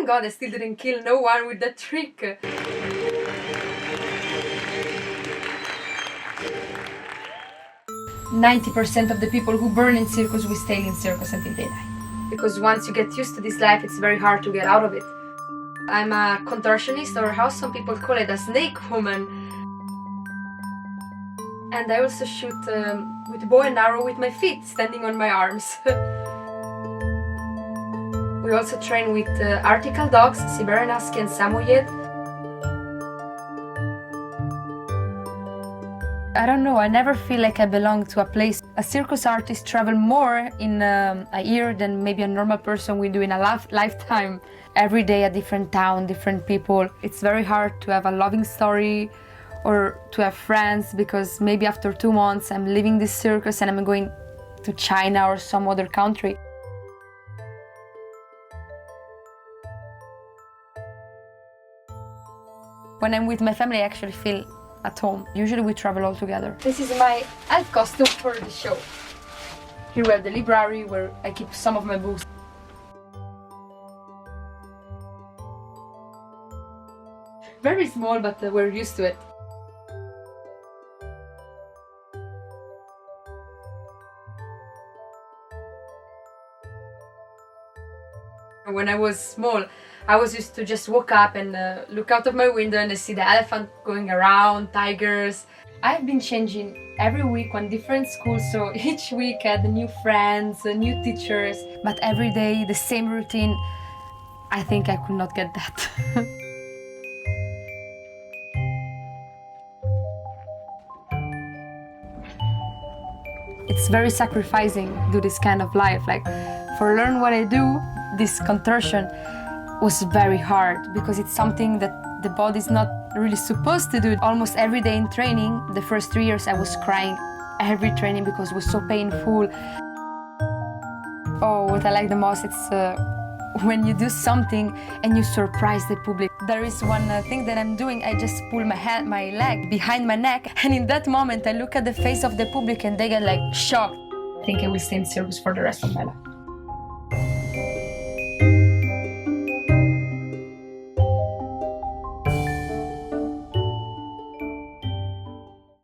thank God I still didn't kill no one with that trick. 90% of the people who burn in circus will stay in circus until they die. Because once you get used to this life, it's very hard to get out of it. I'm a contortionist, or how some people call it, a snake woman. And I also shoot with bow and arrow with my feet, standing on my arms. We also train with article dogs, Siberian Husky and Samoyed. I don't know, I never feel like I belong to a place. A circus artist travels more in a year than maybe a normal person will do in a lifetime. Every day a different town, different people. It's very hard to have a loving story or to have friends, because maybe after 2 months I'm leaving this circus and I'm going to China or some other country. When I'm with my family, I actually feel at home. Usually we travel all together. This is my elf costume for the show. Here we have the library where I keep some of my books. Very small, but we're used to it. When I was small, I was used to just walk up and look out of my window and see the elephant going around, tigers. I've been changing every week on different schools, so each week I had new friends, new teachers, but every day the same routine. I think I could not get that. It's very sacrificing to do this kind of life. Like, for learn what I do, this contortion was very hard, because it's something that the body is not really supposed to do. Almost every day in training, the first 3 years I was crying every training because it was so painful. Oh, what I like the most, it's when you do something and you surprise the public. There is one thing that I'm doing, I just pull my leg behind my neck, and in that moment I look at the face of the public and they get like shocked. I think I will stay in circus for the rest of my life.